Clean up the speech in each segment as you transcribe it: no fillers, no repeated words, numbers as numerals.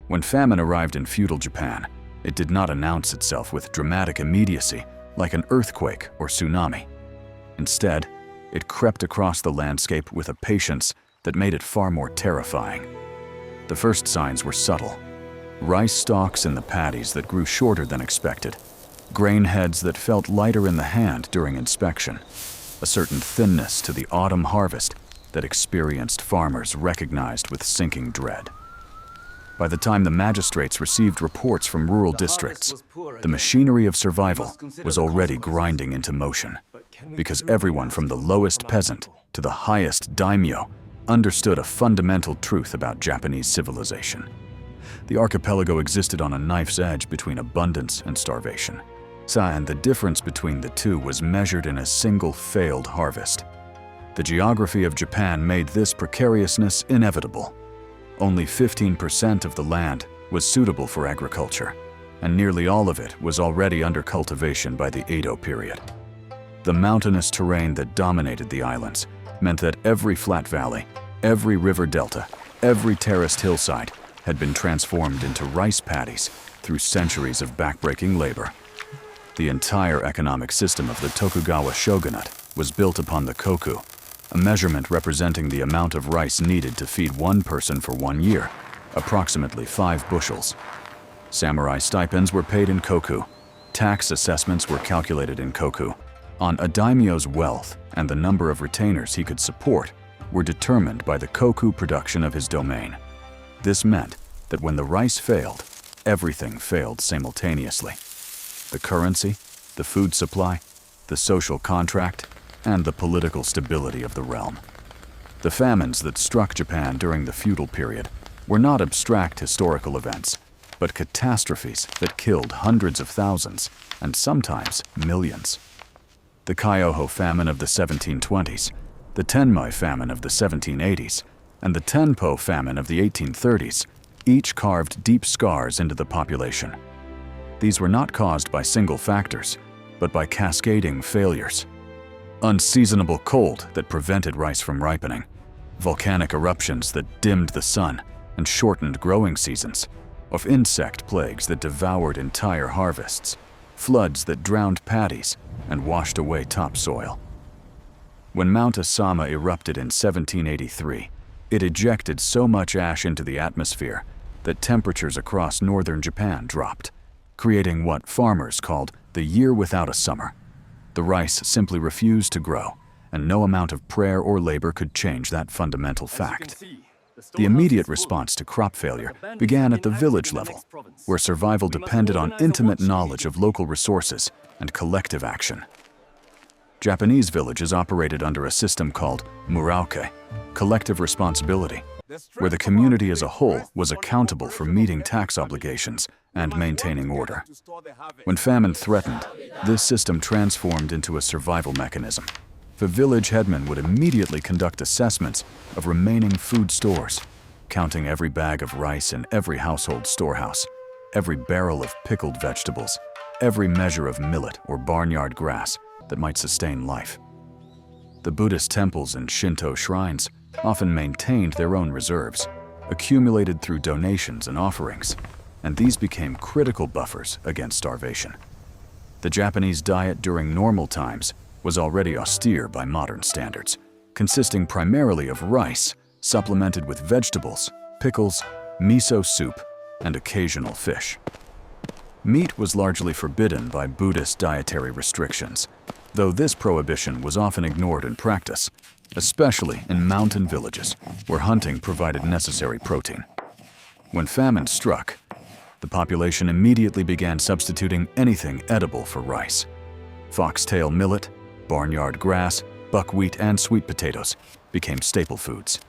When famine arrived in feudal Japan, it did not announce itself with dramatic immediacy like an earthquake or tsunami. Instead, it crept across the landscape with a patience that made it far more terrifying. The first signs were subtle. Rice stalks in the paddies that grew shorter than expected, grain heads that felt lighter in the hand during inspection, a certain thinness to the autumn harvest that experienced farmers recognized with sinking dread. By the time the magistrates received reports from rural districts, the machinery of survival was already grinding into motion, because everyone from the lowest peasant to the highest daimyo understood a fundamental truth about Japanese civilization. The archipelago existed on a knife's edge between abundance and starvation. And the difference between the two was measured in a single failed harvest. The geography of Japan made this precariousness inevitable. Only 15% of the land was suitable for agriculture, and nearly all of it was already under cultivation by the Edo period. The mountainous terrain that dominated the islands meant that every flat valley, every river delta, every terraced hillside had been transformed into rice paddies through centuries of backbreaking labor. The entire economic system of the Tokugawa shogunate was built upon the koku, a measurement representing the amount of rice needed to feed one person for 1 year, approximately 5 bushels. Samurai stipends were paid in koku. Tax assessments were calculated in koku. On a daimyo's wealth and the number of retainers he could support were determined by the koku production of his domain. This meant that when the rice failed, everything failed simultaneously. The currency, the food supply, the social contract, and the political stability of the realm. The famines that struck Japan during the feudal period were not abstract historical events, but catastrophes that killed hundreds of thousands and sometimes millions. The Kyoho famine of the 1720s, the Tenmei famine of the 1780s, and the Tenpo famine of the 1830s each carved deep scars into the population. These were not caused by single factors, but by cascading failures. Unseasonable cold that prevented rice from ripening, volcanic eruptions that dimmed the sun and shortened growing seasons, of insect plagues that devoured entire harvests, floods that drowned paddies and washed away topsoil. When Mount Asama erupted in 1783, it ejected so much ash into the atmosphere that temperatures across northern Japan dropped, creating what farmers called the year without a summer. The rice simply refused to grow, and no amount of prayer or labor could change that fundamental fact. The immediate response to crop failure began at the village level, where survival depended on intimate knowledge of local resources and collective action. Japanese villages operated under a system called murauke, collective responsibility, where the community as a whole was accountable for meeting tax obligations and maintaining order. When famine threatened, this system transformed into a survival mechanism. The village headman would immediately conduct assessments of remaining food stores, counting every bag of rice in every household storehouse, every barrel of pickled vegetables, every measure of millet or barnyard grass that might sustain life. The Buddhist temples and Shinto shrines often maintained their own reserves, accumulated through donations and offerings, and these became critical buffers against starvation. The Japanese diet during normal times was already austere by modern standards, consisting primarily of rice, supplemented with vegetables, pickles, miso soup, and occasional fish. Meat was largely forbidden by Buddhist dietary restrictions, though this prohibition was often ignored in practice, especially in mountain villages where hunting provided necessary protein. When famine struck, the population immediately began substituting anything edible for rice. Foxtail millet, barnyard grass, buckwheat, and sweet potatoes became staple foods.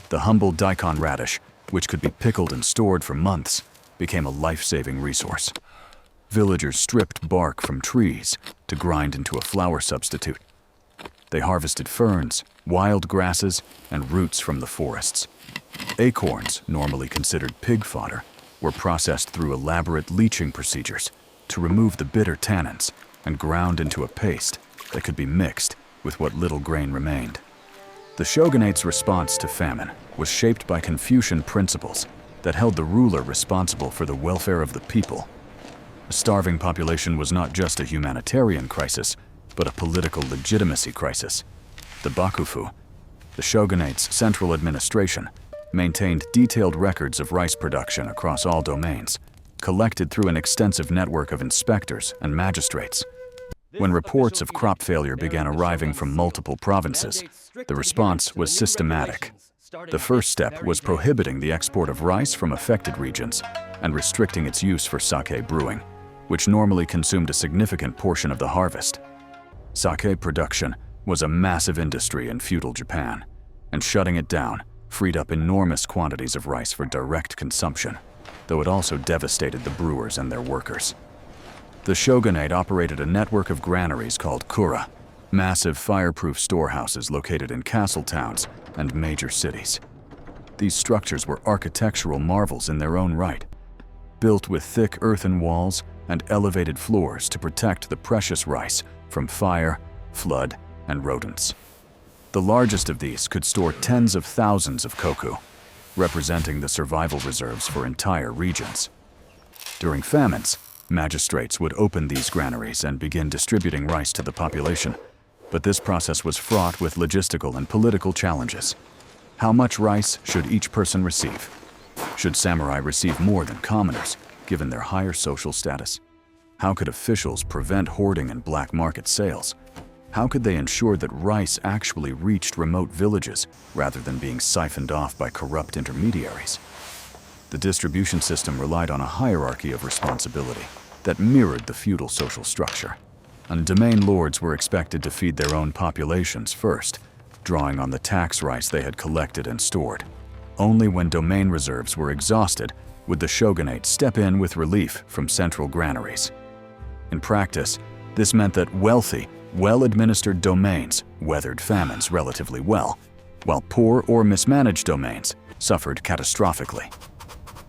The humble daikon radish, which could be pickled and stored for months, became a life-saving resource. Villagers stripped bark from trees to grind into a flour substitute. They harvested ferns, wild grasses, and roots from the forests. Acorns, normally considered pig fodder, were processed through elaborate leaching procedures to remove the bitter tannins and ground into a paste that could be mixed with what little grain remained. The shogunate's response to famine was shaped by Confucian principles that held the ruler responsible for the welfare of the people. A starving population was not just a humanitarian crisis, but a political legitimacy crisis. The Bakufu, the shogunate's central administration, maintained detailed records of rice production across all domains, collected through an extensive network of inspectors and magistrates. When reports of crop failure began arriving from multiple provinces, the response was systematic. The first step was prohibiting the export of rice from affected regions and restricting its use for sake brewing, which normally consumed a significant portion of the harvest. Sake production was a massive industry in feudal Japan, and shutting it down freed up enormous quantities of rice for direct consumption, though it also devastated the brewers and their workers. The shogunate operated a network of granaries called kura, massive fireproof storehouses located in castle towns and major cities. These structures were architectural marvels in their own right, built with thick earthen walls and elevated floors to protect the precious rice from fire, flood, and rodents. The largest of these could store tens of thousands of koku, representing the survival reserves for entire regions. During famines, magistrates would open these granaries and begin distributing rice to the population, but this process was fraught with logistical and political challenges. How much rice should each person receive? Should samurai receive more than commoners, given their higher social status? How could officials prevent hoarding and black market sales? How could they ensure that rice actually reached remote villages rather than being siphoned off by corrupt intermediaries? The distribution system relied on a hierarchy of responsibility that mirrored the feudal social structure. And domain lords were expected to feed their own populations first, drawing on the tax rice they had collected and stored. Only when domain reserves were exhausted would the shogunate step in with relief from central granaries. In practice, this meant that wealthy, well-administered domains weathered famines relatively well, while poor or mismanaged domains suffered catastrophically.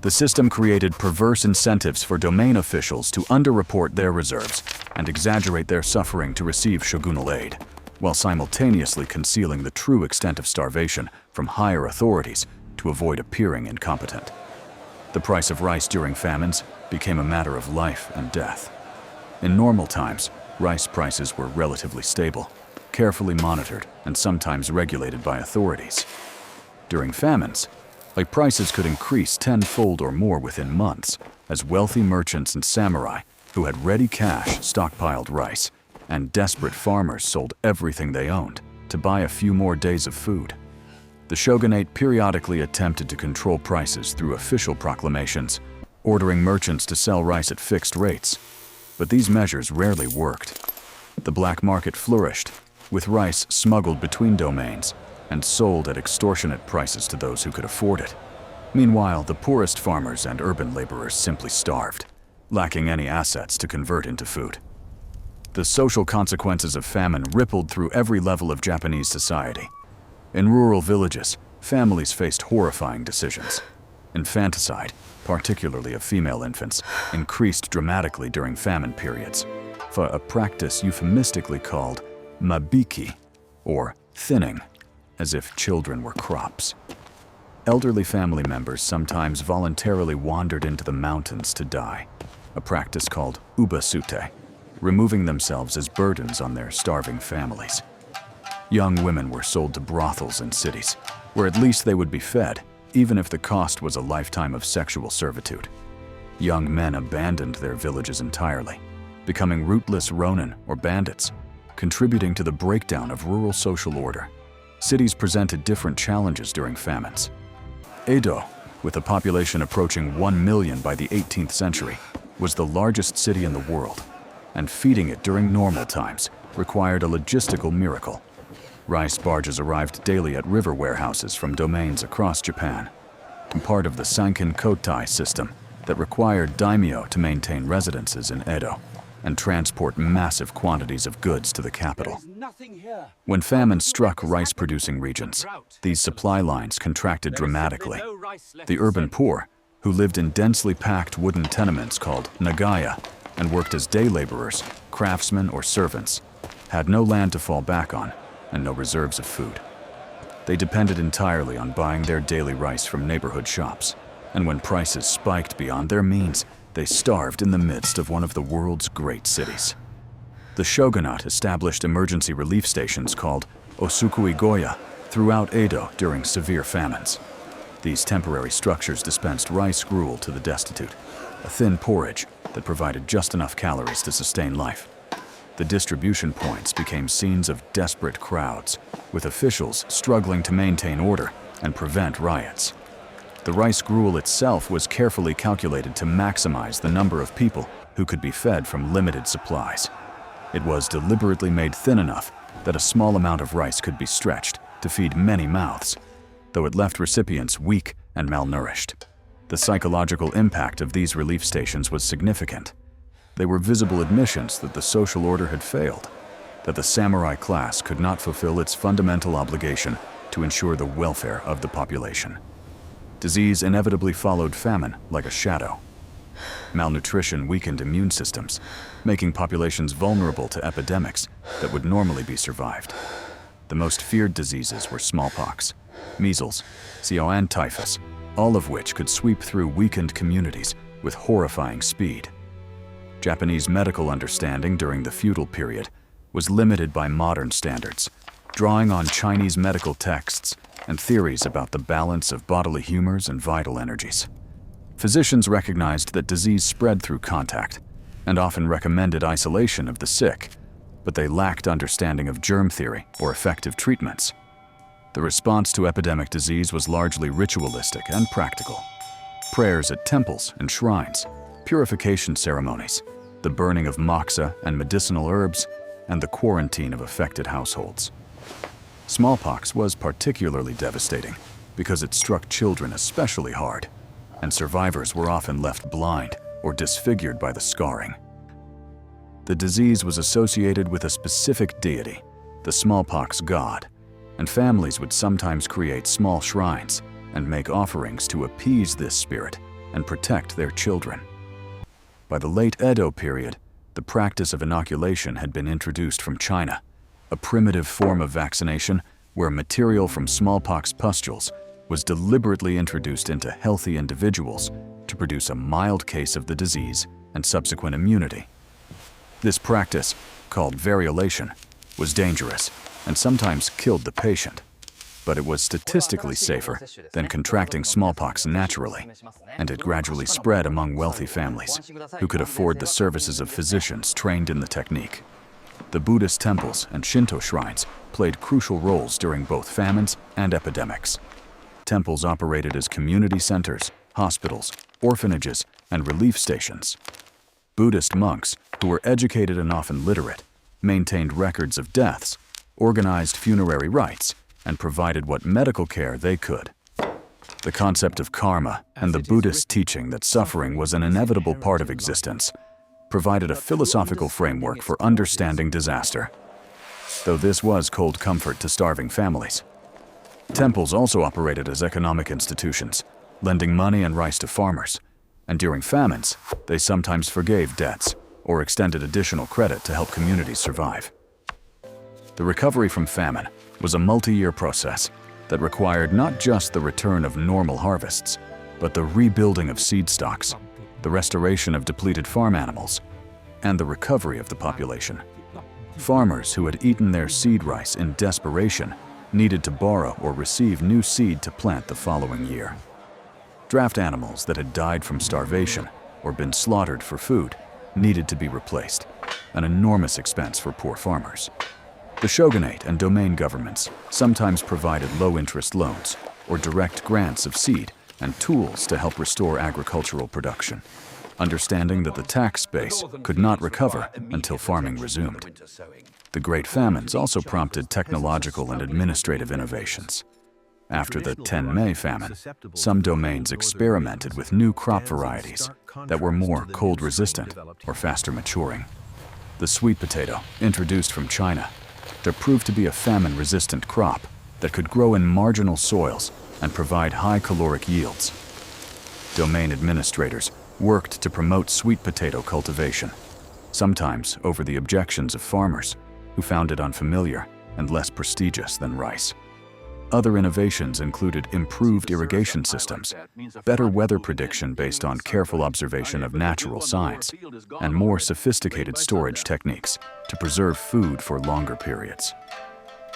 The system created perverse incentives for domain officials to underreport their reserves and exaggerate their suffering to receive shogunal aid, while simultaneously concealing the true extent of starvation from higher authorities to avoid appearing incompetent. The price of rice during famines became a matter of life and death. In normal times, rice prices were relatively stable, carefully monitored, and sometimes regulated by authorities. During famines, prices could increase tenfold or more within months, as wealthy merchants and samurai who had ready cash stockpiled rice, and desperate farmers sold everything they owned to buy a few more days of food. The shogunate periodically attempted to control prices through official proclamations, ordering merchants to sell rice at fixed rates. But these measures rarely worked. The black market flourished, with rice smuggled between domains and sold at extortionate prices to those who could afford it. Meanwhile, the poorest farmers and urban laborers simply starved, lacking any assets to convert into food. The social consequences of famine rippled through every level of Japanese society. In rural villages, families faced horrifying decisions. Infanticide, particularly of female infants, increased dramatically during famine periods, for a practice euphemistically called mabiki, or thinning, as if children were crops. Elderly family members sometimes voluntarily wandered into the mountains to die, a practice called ubasute, removing themselves as burdens on their starving families. Young women were sold to brothels in cities, where at least they would be fed, even if the cost was a lifetime of sexual servitude. Young men abandoned their villages entirely, becoming rootless ronin or bandits, contributing to the breakdown of rural social order. Cities presented different challenges during famines. Edo, with a population approaching 1 million by the 18th century, was the largest city in the world, and feeding it during normal times required a logistical miracle. Rice barges arrived daily at river warehouses from domains across Japan, part of the Sankin Kotai system that required daimyo to maintain residences in Edo and transport massive quantities of goods to the capital. When famine struck rice-producing regions, these supply lines contracted dramatically. The urban poor, who lived in densely packed wooden tenements called nagaya and worked as day laborers, craftsmen, or servants, had no land to fall back on and no reserves of food. They depended entirely on buying their daily rice from neighborhood shops. and when prices spiked beyond their means, they starved in the midst of one of the world's great cities. The shogunate established emergency relief stations called Osukui-goya throughout Edo during severe famines. These temporary structures dispensed rice gruel to the destitute, a thin porridge that provided just enough calories to sustain life. The distribution points became scenes of desperate crowds, with officials struggling to maintain order and prevent riots. The rice gruel itself was carefully calculated to maximize the number of people who could be fed from limited supplies. It was deliberately made thin enough that a small amount of rice could be stretched to feed many mouths, though it left recipients weak and malnourished. The psychological impact of these relief stations was significant. They were visible admissions that the social order had failed, that the samurai class could not fulfill its fundamental obligation to ensure the welfare of the population. Disease inevitably followed famine like a shadow. Malnutrition weakened immune systems, making populations vulnerable to epidemics that would normally be survived. The most feared diseases were smallpox, measles, and typhus, all of which could sweep through weakened communities with horrifying speed. Japanese medical understanding during the feudal period was limited by modern standards, drawing on Chinese medical texts and theories about the balance of bodily humors and vital energies. Physicians recognized that disease spread through contact and often recommended isolation of the sick, but they lacked understanding of germ theory or effective treatments. The response to epidemic disease was largely ritualistic and practical. Prayers at temples and shrines, purification ceremonies, the burning of moxa and medicinal herbs, and the quarantine of affected households. Smallpox was particularly devastating because it struck children especially hard, and survivors were often left blind or disfigured by the scarring. The disease was associated with a specific deity, the smallpox god, and families would sometimes create small shrines and make offerings to appease this spirit and protect their children. By the late Edo period, the practice of inoculation had been introduced from China, a primitive form of vaccination where material from smallpox pustules was deliberately introduced into healthy individuals to produce a mild case of the disease and subsequent immunity. This practice, called variolation, was dangerous and sometimes killed the patient, but it was statistically safer than contracting smallpox naturally, and it gradually spread among wealthy families who could afford the services of physicians trained in the technique. The Buddhist temples and Shinto shrines played crucial roles during both famines and epidemics. Temples operated as community centers, hospitals, orphanages, and relief stations. Buddhist monks, who were educated and often literate, maintained records of deaths, organized funerary rites, and provided what medical care they could. The concept of karma and the Buddhist teaching that suffering was an inevitable part of existence provided a philosophical framework for understanding disaster, though this was cold comfort to starving families. Temples also operated as economic institutions, lending money and rice to farmers, and during famines, they sometimes forgave debts or extended additional credit to help communities survive. The recovery from famine was a multi-year process that required not just the return of normal harvests, but the rebuilding of seed stocks, the restoration of depleted farm animals, and the recovery of the population. Farmers who had eaten their seed rice in desperation needed to borrow or receive new seed to plant the following year. Draft animals that had died from starvation or been slaughtered for food needed to be replaced, an enormous expense for poor farmers. The shogunate and domain governments sometimes provided low-interest loans or direct grants of seed and tools to help restore agricultural production, understanding that the tax base could not recover until farming resumed. The Great Famines also prompted technological and administrative innovations. After the Tenmei famine, some domains experimented with new crop varieties that were more cold-resistant or faster maturing. The sweet potato, introduced from China, there proved to be a famine-resistant crop that could grow in marginal soils and provide high caloric yields. Domain administrators worked to promote sweet potato cultivation, sometimes over the objections of farmers who found it unfamiliar and less prestigious than rice. Other innovations included improved irrigation systems, better weather prediction based on careful observation of natural signs, and more sophisticated storage techniques to preserve food for longer periods.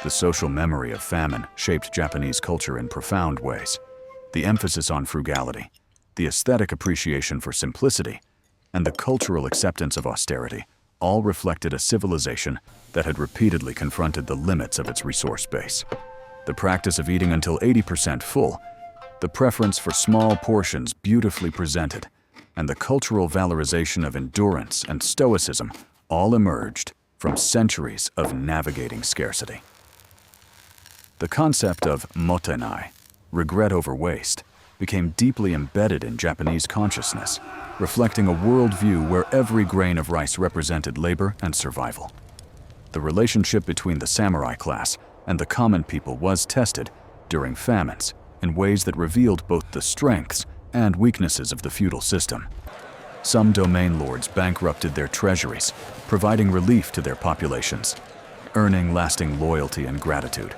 The social memory of famine shaped Japanese culture in profound ways. The emphasis on frugality, the aesthetic appreciation for simplicity, and the cultural acceptance of austerity all reflected a civilization that had repeatedly confronted the limits of its resource base. The practice of eating until 80% full, the preference for small portions beautifully presented, and the cultural valorization of endurance and stoicism all emerged from centuries of navigating scarcity. The concept of motenai, regret over waste, became deeply embedded in Japanese consciousness, reflecting a worldview where every grain of rice represented labor and survival. The relationship between the samurai class and the common people was tested during famines in ways that revealed both the strengths and weaknesses of the feudal system. Some domain lords bankrupted their treasuries, providing relief to their populations, earning lasting loyalty and gratitude.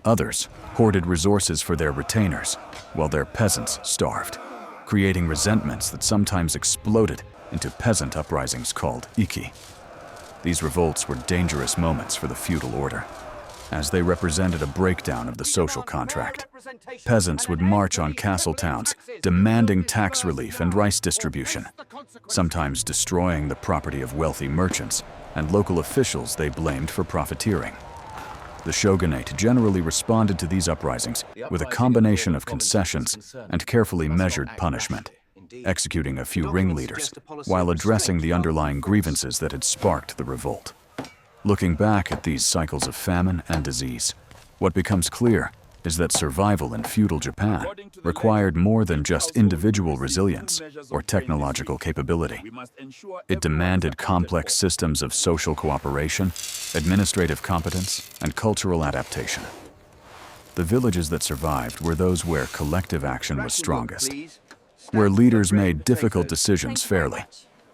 Others hoarded resources for their retainers, while their peasants starved, creating resentments that sometimes exploded into peasant uprisings called iki. These revolts were dangerous moments for the feudal order, as they represented a breakdown of the social contract. Peasants would march on castle towns, demanding tax relief and rice distribution, sometimes destroying the property of wealthy merchants and local officials they blamed for profiteering. The shogunate generally responded to these uprisings with a combination of concessions and carefully measured punishment, executing a few ringleaders while addressing the underlying grievances that had sparked the revolt. Looking back at these cycles of famine and disease, what becomes clear is that survival in feudal Japan required more than just individual resilience or technological capability. It demanded complex systems of social cooperation, administrative competence, and cultural adaptation. The villages that survived were those where collective action was strongest, where leaders made difficult decisions fairly,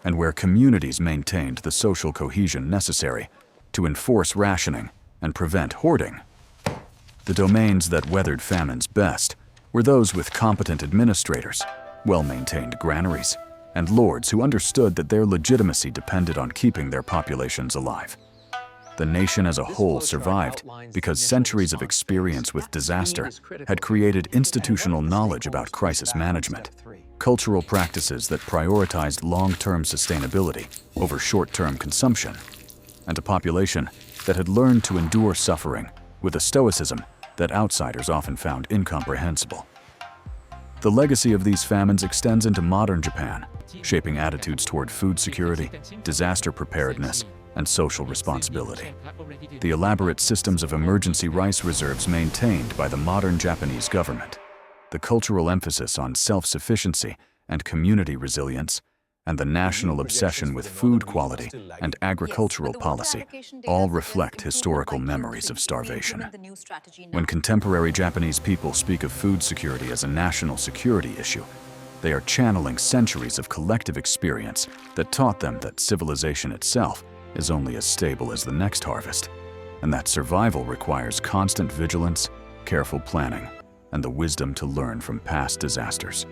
and where communities maintained the social cohesion necessary to enforce rationing and prevent hoarding. The domains that weathered famines best were those with competent administrators, well-maintained granaries, and lords who understood that their legitimacy depended on keeping their populations alive. The nation as a whole survived because centuries of experience with disaster had created institutional knowledge about crisis management, cultural practices that prioritized long-term sustainability over short-term consumption, and a population that had learned to endure suffering with a stoicism that outsiders often found incomprehensible. The legacy of these famines extends into modern Japan, shaping attitudes toward food security, disaster preparedness, and social responsibility. The elaborate systems of emergency rice reserves maintained by the modern Japanese government, the cultural emphasis on self-sufficiency and community resilience, and the national obsession with food quality and agricultural policy all reflect historical memories of starvation. When contemporary Japanese people speak of food security as a national security issue, they are channeling centuries of collective experience that taught them that civilization itself is only as stable as the next harvest, and that survival requires constant vigilance, careful planning, and the wisdom to learn from past disasters.